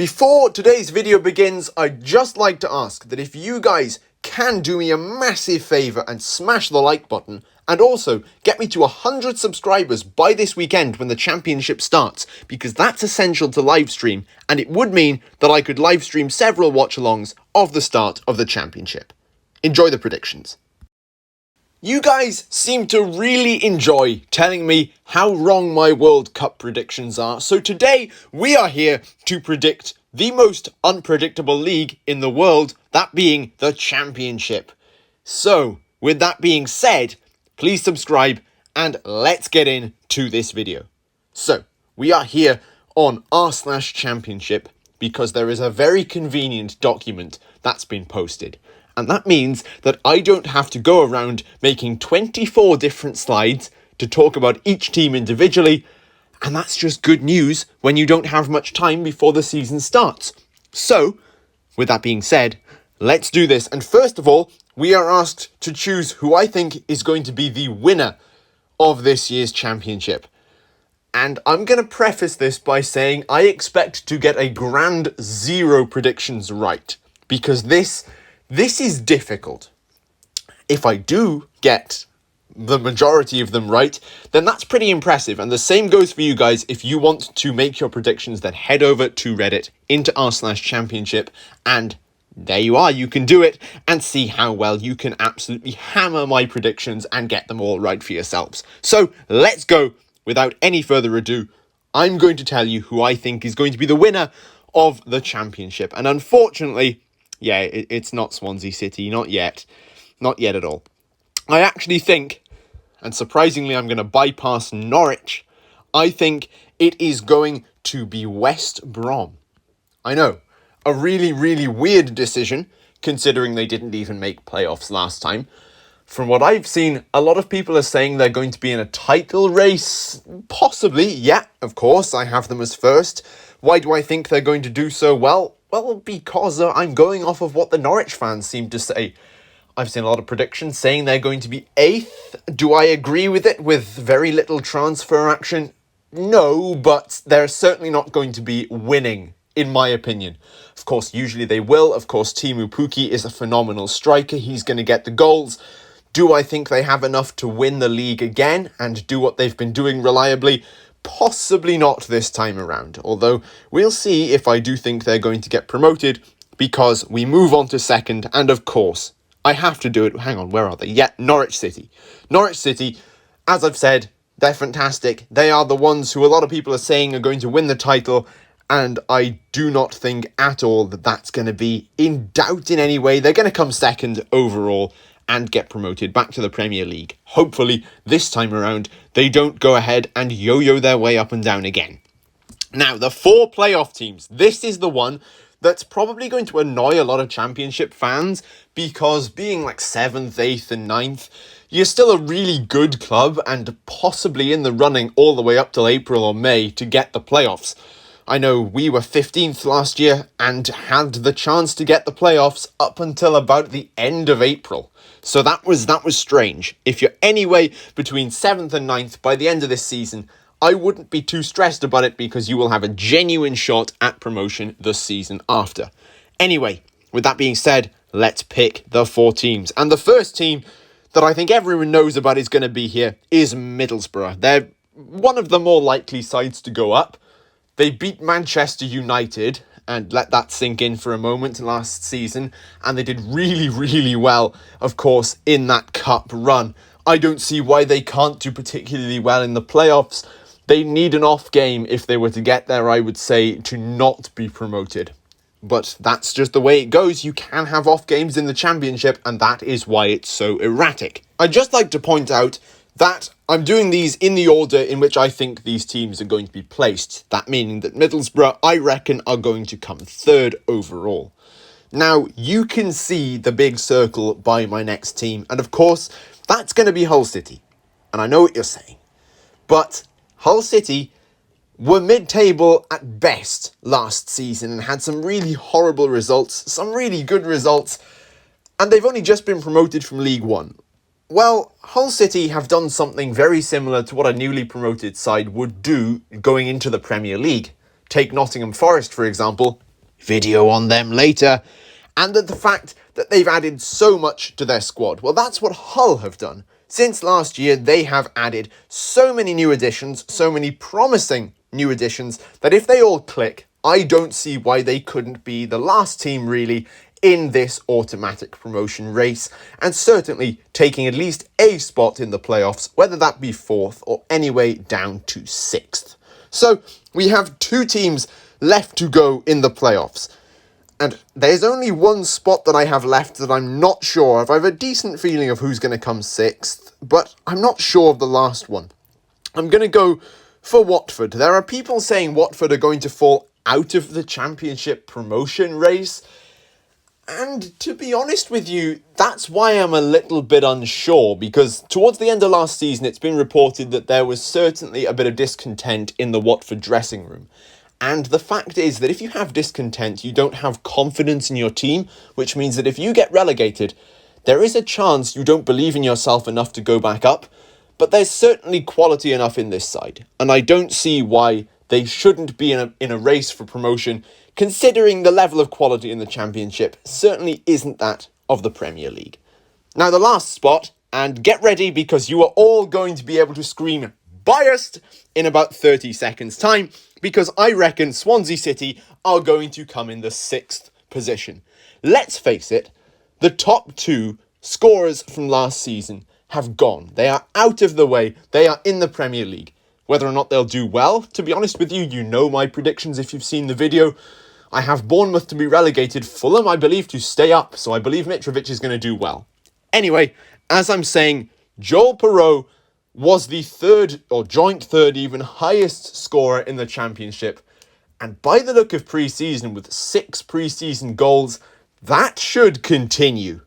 Before today's video begins, I'd just like to ask that if you guys can do me a massive favour and smash the like button, and also get me to 100 subscribers by this weekend when the championship starts, because that's essential to livestream, and it would mean that I could livestream several watch-alongs of the start of the championship. Enjoy the predictions. You guys seem to really enjoy telling me how wrong my World Cup predictions are, so today we are here to predict the most unpredictable league in the world, that being the Championship. So, with that being said, please subscribe and let's get into this video. So, we are here on r/championship because there is a very convenient document that's been posted. And that means that I don't have to go around making 24 different slides to talk about each team individually. And that's just good news when you don't have much time before the season starts. So, with that being said, let's do this. And first of all, we are asked to choose who I think is going to be the winner of this year's championship. And I'm going to preface this by saying I expect to get a grand 0 predictions right. Because this is difficult. If I do get the majority of them right, then that's pretty impressive. And the same goes for you guys. If you want to make your predictions, then head over to Reddit into r/championship. And there you are. You can do it and see how well you can absolutely hammer my predictions and get them all right for yourselves. So let's go. Without any further ado, I'm going to tell you who I think is going to be the winner of the championship. And unfortunately, yeah, it's not Swansea City, not yet. Not yet at all. I actually think, and surprisingly I'm going to bypass Norwich, I think it is going to be West Brom. I know, a really, really weird decision, considering they didn't even make playoffs last time. From what I've seen, a lot of people are saying they're going to be in a title race. Possibly, yeah, of course, I have them as first. Why do I think they're going to do so well? Well, because I'm going off of what the Norwich fans seem to say. I've seen a lot of predictions saying they're going to be 8th. Do I agree with it with very little transfer action? No, but they're certainly not going to be winning, in my opinion. Of course, usually they will. Of course, Teemu Pukki is a phenomenal striker. He's going to get the goals. Do I think they have enough to win the league again and do what they've been doing reliably? Possibly not this time around, although we'll see if I do think they're going to get promoted, because we move on to second, and of course, I have to do it. Hang on, where are they? Yeah, Norwich City. Norwich City, as I've said, they're fantastic. They are the ones who a lot of people are saying are going to win the title, and I do not think at all that that's going to be in doubt in any way. They're going to come second overall and get promoted back to the Premier League. Hopefully, this time around, they don't go ahead and yo-yo their way up and down again. Now, the 4 playoff teams. This is the one that's probably going to annoy a lot of Championship fans, because being like 7th, 8th and 9th, you're still a really good club and possibly in the running all the way up till April or May to get the playoffs. I know we were 15th last year and had the chance to get the playoffs up until about the end of April. So that was strange. If you're anyway between 7th and 9th by the end of this season, I wouldn't be too stressed about it, because you will have a genuine shot at promotion the season after. Anyway, with that being said, let's pick the 4 teams. And the first team that I think everyone knows about is going to be here is Middlesbrough. They're one of the more likely sides to go up. They beat Manchester United, and let that sink in for a moment, last season, and they did really, really well, of course, in that cup run. I don't see why they can't do particularly well in the playoffs. They need an off game if they were to get there, I would say, to not be promoted. But that's just the way it goes. You can have off games in the Championship, and that is why it's so erratic. I'd just like to point out that I'm doing these in the order in which I think these teams are going to be placed. That meaning that Middlesbrough, I reckon, are going to come 3rd overall. Now, you can see the big circle by my next team, and of course, that's going to be Hull City. And I know what you're saying, but Hull City were mid-table at best last season and had some really horrible results, some really good results, and they've only just been promoted from League One. Well, Hull City have done something very similar to what a newly promoted side would do going into the Premier League. Take Nottingham Forest, for example. video on them later. And the fact that they've added so much to their squad. Well, that's what Hull have done. Since last year, they have added so many new additions, so many promising new additions, that if they all click, I don't see why they couldn't be the last team really in this automatic promotion race, and certainly taking at least a spot in the playoffs, whether that be 4th or anyway down to 6th. So we have 2 teams left to go in the playoffs. And there's only one spot that I have left that I'm not sure of. I have a decent feeling of who's going to come 6th, but I'm not sure of the last one. I'm going to go for Watford. There are people saying Watford are going to fall out of the Championship promotion race. And to be honest with you, that's why I'm a little bit unsure, because towards the end of last season, it's been reported that there was certainly a bit of discontent in the Watford dressing room. And the fact is that if you have discontent, you don't have confidence in your team, which means that if you get relegated, there is a chance you don't believe in yourself enough to go back up. But there's certainly quality enough in this side, and I don't see why they shouldn't be in a race for promotion, considering the level of quality in the Championship certainly isn't that of the Premier League. Now, the last spot, and get ready because you are all going to be able to scream biased in about 30 seconds time, because I reckon Swansea City are going to come in the 6th position. Let's face it, the top 2 scorers from last season have gone. They are out of the way. They are in the Premier League. Whether or not they'll do well, to be honest with you, you know my predictions if you've seen the video. I have Bournemouth to be relegated, Fulham I believe to stay up, so I believe Mitrovic is going to do well. Anyway, as I'm saying, Joel Perreault was the 3rd, or joint 3rd even, highest scorer in the Championship. And by the look of pre-season, with 6 pre-season goals, that should continue.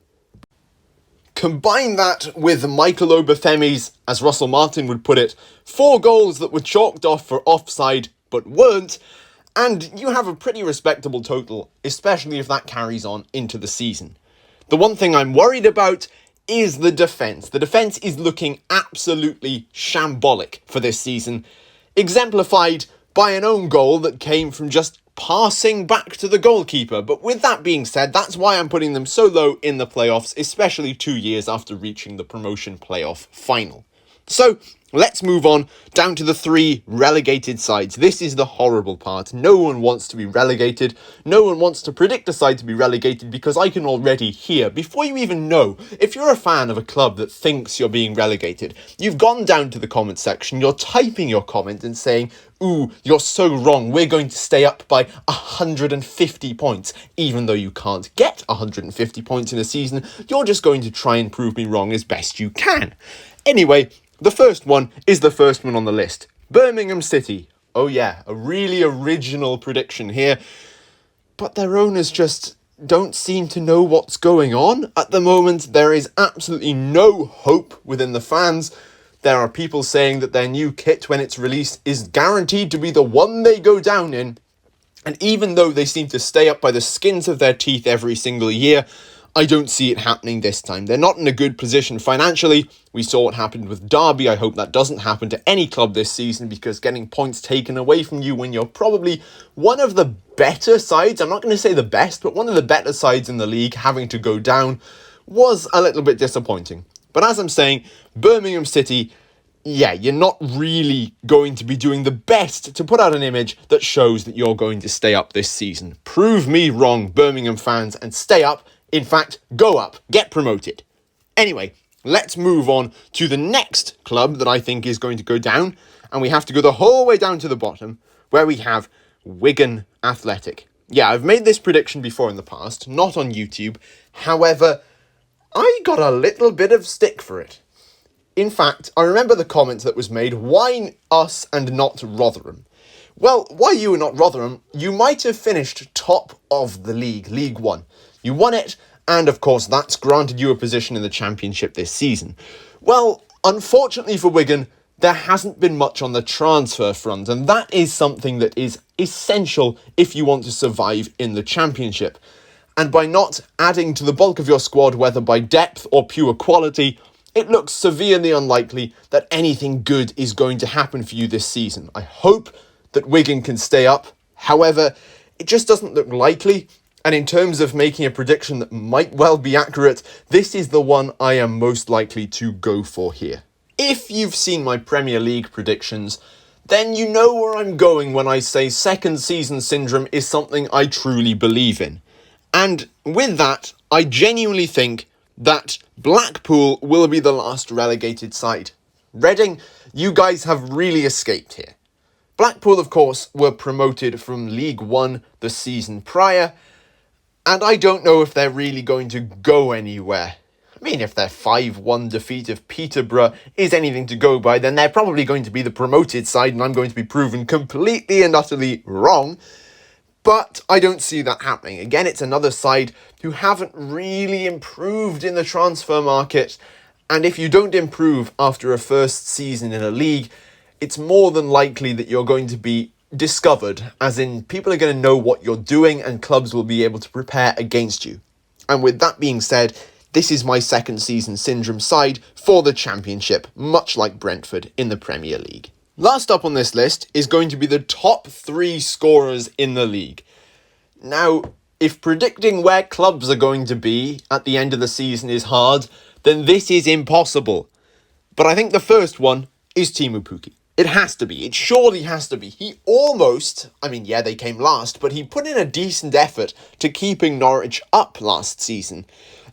Combine that with Michael Obafemi's, as Russell Martin would put it, 4 goals that were chalked off for offside, but weren't, and you have a pretty respectable total, especially if that carries on into the season. The one thing I'm worried about is the defence. The defence is looking absolutely shambolic for this season, exemplified by an own goal that came from just passing back to the goalkeeper. But with that being said, that's why I'm putting them so low in the playoffs, especially 2 years after reaching the promotion playoff final. So let's move on down to the 3 relegated sides. This is the horrible part. No one wants to be relegated. No one wants to predict a side to be relegated, because I can already hear, before you even know, if you're a fan of a club that thinks you're being relegated, you've gone down to the comment section, you're typing your comment and saying, "Ooh, you're so wrong. We're going to stay up by 150 points. Even though you can't get 150 points in a season, you're just going to try and prove me wrong as best you can." Anyway, the first one is the first one on the list. Birmingham City. Oh yeah, a really original prediction here. But their owners just don't seem to know what's going on. At the moment, there is absolutely no hope within the fans. There are people saying that their new kit, when it's released, is guaranteed to be the one they go down in. And even though they seem to stay up by the skins of their teeth every single year, I don't see it happening this time. They're not in a good position financially. We saw what happened with Derby. I hope that doesn't happen to any club this season, because getting points taken away from you when you're probably one of the better sides, I'm not going to say the best, but one of the better sides in the league, having to go down, was a little bit disappointing. But as I'm saying, Birmingham City, yeah, you're not really going to be doing the best to put out an image that shows that you're going to stay up this season. Prove me wrong, Birmingham fans, and stay up. In fact, go up, get promoted. Anyway, let's move on to the next club that I think is going to go down, and we have to go the whole way down to the bottom, where we have Wigan Athletic. Yeah, I've made this prediction before in the past, not on YouTube. However, I got a little bit of stick for it. In fact, I remember the comment that was made, "Why us and not Rotherham?" Well, why you and not Rotherham? You might have finished top of the league, League One. You won it, and of course that's granted you a position in the Championship this season. Well, unfortunately for Wigan, there hasn't been much on the transfer front, and that is something that is essential if you want to survive in the Championship. And by not adding to the bulk of your squad, whether by depth or pure quality, it looks severely unlikely that anything good is going to happen for you this season. I hope that Wigan can stay up. However, it just doesn't look likely. And in terms of making a prediction that might well be accurate, this is the one I am most likely to go for here. If you've seen my Premier League predictions, then you know where I'm going when I say second season syndrome is something I truly believe in. And with that, I genuinely think that Blackpool will be the last relegated side. Reading, you guys have really escaped here. Blackpool, of course, were promoted from League One the season prior, and I don't know if they're really going to go anywhere. I mean, if their 5-1 defeat of Peterborough is anything to go by, then they're probably going to be the promoted side, and I'm going to be proven completely and utterly wrong. But I don't see that happening. Again, it's another side who haven't really improved in the transfer market, and if you don't improve after a first season in a league, it's more than likely that you're going to be discovered, as in people are going to know what you're doing and clubs will be able to prepare against you. And with that being said, this is my second season syndrome side for the Championship, much like Brentford in the Premier League. Last up on this list is going to be the top 3 scorers in the league. Now, if predicting where clubs are going to be at the end of the season is hard, then this is impossible. But I think the first one is Teemu Pukki. It has to be. It surely has to be. He almost, they came last, but he put in a decent effort to keeping Norwich up last season.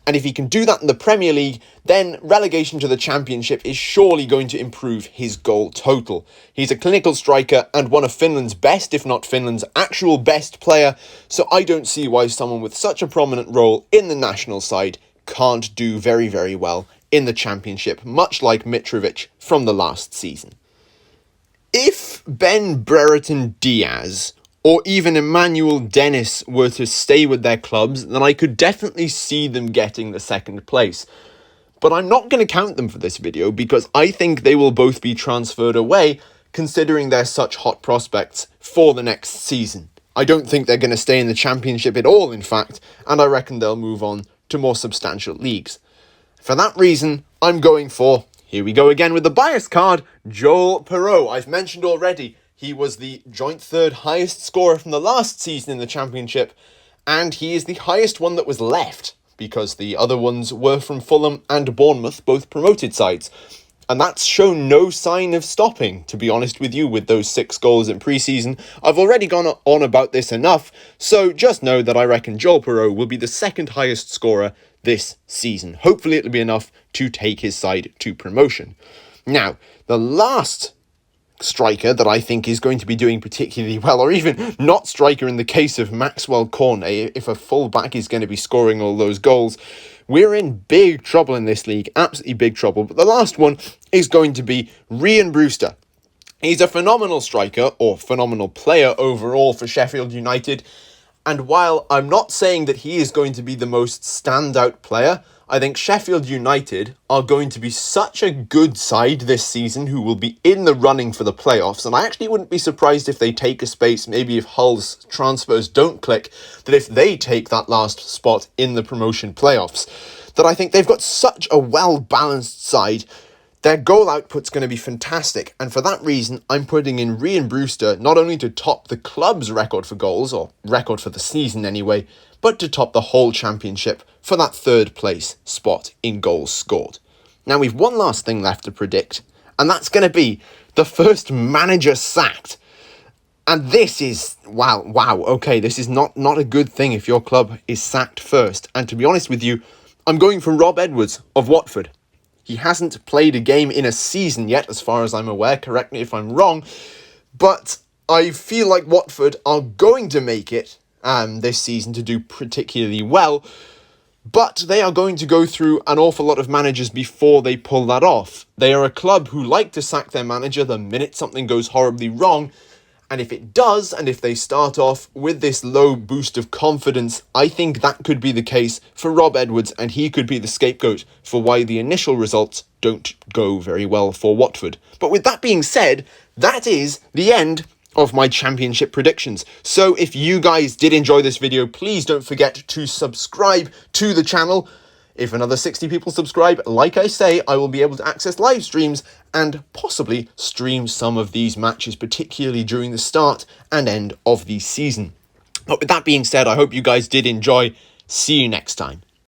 And if he can do that in the Premier League, then relegation to the Championship is surely going to improve his goal total. He's a clinical striker and one of Finland's best, if not Finland's actual best player, so I don't see why someone with such a prominent role in the national side can't do very, very well in the Championship, much like Mitrovic from the last season. If Ben Brereton Diaz or even Emmanuel Dennis were to stay with their clubs, then I could definitely see them getting the second place. But I'm not going to count them for this video because I think they will both be transferred away, considering they're such hot prospects for the next season. I don't think they're going to stay in the Championship at all, in fact, and I reckon they'll move on to more substantial leagues. For that reason, I'm going for, here we go again with the bias card, Joel Perreault. I've mentioned already, he was the joint third highest scorer from the last season in the Championship, and he is the highest one that was left, because the other ones were from Fulham and Bournemouth, both promoted sides. And that's shown no sign of stopping, to be honest with you, with those 6 goals in pre-season. I've already gone on about this enough, so just know that I reckon Joel Perreault will be the second highest scorer this season. Hopefully it'll be enough to take his side to promotion. Now, the last striker that I think is going to be doing particularly well, or even not striker in the case of Maxwell Cornet, if a full-back is going to be scoring all those goals, we're in big trouble in this league, absolutely big trouble. But the last one is going to be Rhian Brewster. He's a phenomenal striker, or phenomenal player overall for Sheffield United, and while I'm not saying that he is going to be the most standout player, I think Sheffield United are going to be such a good side this season who will be in the running for the playoffs, and I actually wouldn't be surprised if they take a space, maybe if Hull's transfers don't click, that if they take that last spot in the promotion playoffs, that I think they've got such a well-balanced side. Their goal output's going to be fantastic, and for that reason, I'm putting in Rhian Brewster not only to top the club's record for goals, or record for the season anyway, but to top the whole Championship for that third place spot in goals scored. Now we've one last thing left to predict, and that's going to be the first manager sacked. And this is, wow, okay, this is not a good thing if your club is sacked first. And to be honest with you, I'm going for Rob Edwards of Watford. He hasn't played a game in a season yet, as far as I'm aware. Correct me if I'm wrong. But I feel like Watford are going to make it this season to do particularly well. But they are going to go through an awful lot of managers before they pull that off. They are a club who like to sack their manager the minute something goes horribly wrong. And if it does, and if they start off with this low boost of confidence, I think that could be the case for Rob Edwards, and he could be the scapegoat for why the initial results don't go very well for Watford. But with that being said, that is the end of my Championship predictions. So if you guys did enjoy this video, please don't forget to subscribe to the channel. If another 60 people subscribe, like I say, I will be able to access live streams and possibly stream some of these matches, particularly during the start and end of the season. But with that being said, I hope you guys did enjoy. See you next time.